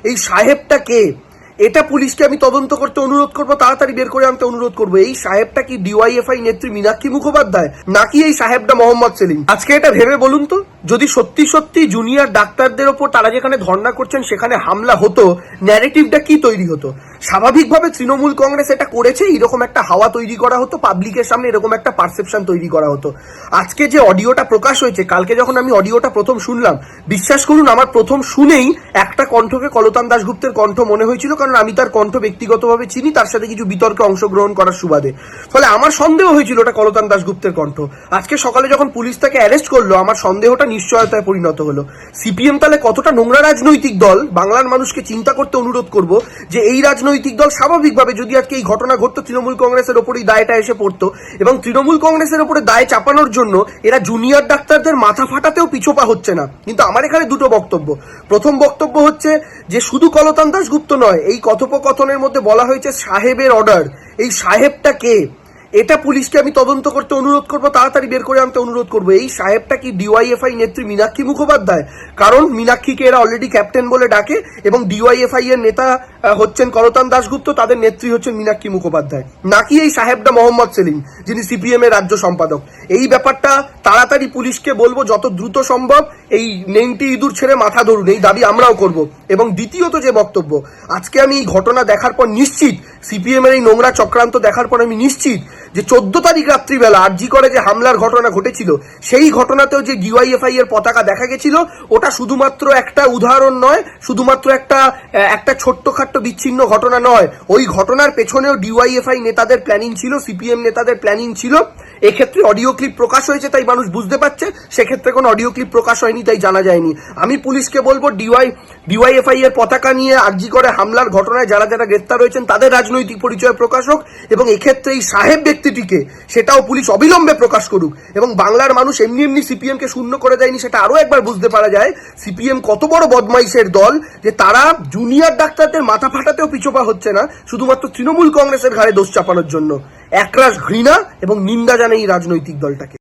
এই সাহেবটা কে? এটা পুলিশকে আমি তদন্ত করতে অনুরোধ করবো, তাড়াতাড়ি বের করে আনতে অনুরোধ করবো। এই সাহেবটা কি ডিওয়াইএফআই নেত্রী মীনাক্ষী মুখোপাধ্যায়, নাকি এই সাহেবটা মোহাম্মদ সেলিম? আজকে এটা ভেবে বলুন তো, যদি সত্যি সত্যি জুনিয়র ডাক্তারদের ওপর তারা যেখানে ধর্ণা করছেন সেখানে হামলা হতো, ন্যারেটিভটা কি তৈরি হতো? স্বাভাবিকভাবে তৃণমূল কংগ্রেস এটা করেছে, এরকম একটা হাওয়া তৈরি করা হতো, পাবলিকের সামনে এরকম একটা পারসেপশন তৈরি করা হতো। আজকে যে অডিওটা প্রকাশ হয়েছে, কালকে যখন আমি অডিওটা প্রথম শুনলাম, বিশ্বাস করুন আমার প্রথম শুনেই একটা কণ্ঠকে কলতান দাশগুপ্তের কণ্ঠ মনে হয়েছিল, কারণ আমি তার কণ্ঠ ব্যক্তিগতভাবে চিনি, তার সাথে কিছু বিতর্কে অংশগ্রহণ করার সুবাদে। ফলে আমার সন্দেহ হয়েছিল ওটা কলতান দাশগুপ্তের কণ্ঠ। আজকে সকালে যখন পুলিশ তাকে অ্যারেস্ট করলো, আমার সন্দেহটা নিশ্চয়তায় পরিণত হলো। সিপিএম তাহলে কতটা নোংরা রাজনৈতিক দল, বাংলার মানুষকে চিন্তা করতে অনুরোধ করব যে এই রাজনৈতিক দল স্বাভাবিকভাবে যদি আজকে এই ঘটনা ঘটতো, তৃণমূল কংগ্রেসের ওপরেই দায়টা এসে পড়তো, এবং তৃণমূল কংগ্রেসের ওপরে দায় চাপানোর জন্য এরা জুনিয়র ডাক্তারদের মাথা ফাটাতেও পিছোপা হচ্ছে না। কিন্তু আমার এখানে দুটো বক্তব্য। প্রথম বক্তব্য হচ্ছে যে শুধু কলতান দাশগুপ্ত নয়, এই কথোপকথনের মধ্যে বলা হয়েছে সাহেবের অর্ডার। এই সাহেবটা কে? এটা পুলিশকে আমি তদন্ত করতে অনুরোধ করবো, তাড়াতাড়ি বের করে আনতে অনুরোধ করবো। এই সাহেবটা কি ডিওয়াইএফআই নেত্রী মীনাক্ষী মুখোপাধ্যায়? কারণ মীনাক্ষীকে এরা অলরেডি ক্যাপ্টেন বলে ডাকে, এবং ডিওয়াইএফআই এর নেতা হচ্ছেন কলতান দাশগুপ্ত, তাদের নেত্রী হচ্ছেন মীনাক্ষী মুখোপাধ্যায়, নাকি এই সাহেবটা মোহাম্মদ সেলিম, যিনি সিপিএম এর রাজ্য সম্পাদক? এই ব্যাপারটা তাড়াতাড়ি পুলিশকে বলবো, যত দ্রুত সম্ভব এই নেংটি ইঁদুর ছেড়ে মাথা ধরুন, এই দাবি আমরাও করব। এবং দ্বিতীয়ত যে বক্তব্য, আজকে আমি এই ঘটনা দেখার পর নিশ্চিত, সিপিএম এর এই নোংরা চক্রান্ত দেখার পর আমি নিশ্চিত যে 14 তারিখ রাত্রিবেলা আরজি করে যে হামলার ঘটনা ঘটেছিল, সেই ঘটনাতেও যে ডিওয়াইএফআই এর পতাকা দেখা গেছিল, ওটা শুধুমাত্র একটা উদাহরণ নয়, শুধুমাত্র একটা ছোট্টখাট্ট বিচ্ছিন্ন ঘটনা নয়। ওই ঘটনার পেছনেও ডিওয়াইএফআই নেতাদের প্ল্যানিং ছিল, সিপিএম নেতাদের প্ল্যানিং ছিল। এক্ষেত্রে অডিও ক্লিপ প্রকাশ হয়েছে তাই মানুষ বুঝতে পারছে, সেক্ষেত্রে কোনো অডিও ক্লিপ প্রকাশ হয়নি তাই জানা যায়নি। আমি পুলিশকে বলবো, ডিওয়াইএফআই এর পতাকা নিয়ে আরজি করে হামলার ঘটনায় যারা যারা গ্রেপ্তার হয়েছেন তাদের রাজনৈতিক পরিচয় প্রকাশ হোক, এবং এক্ষেত্রে এই সাহেব ব্যক্তিটিকে সেটাও পুলিশ অবিলম্বে প্রকাশ করুক। এবং বাংলার মানুষ এমনি এমনি সিপিএম কে শূন্য করে দেয়নি, সেটা আরো একবার বুঝতে পারা যায় সিপিএম কত বড় বদমাইশের দল, যে তারা জুনিয়র ডাক্তারদের মাথা ফাটাতেও পিছোপা হচ্ছে না, শুধুমাত্র তৃণমূল কংগ্রেসের ঘাড়ে দোষ চাপানোর জন্য। একরাশ ঘৃণা এবং নিন্দা জানাই এই রাজনৈতিক দলটাকে।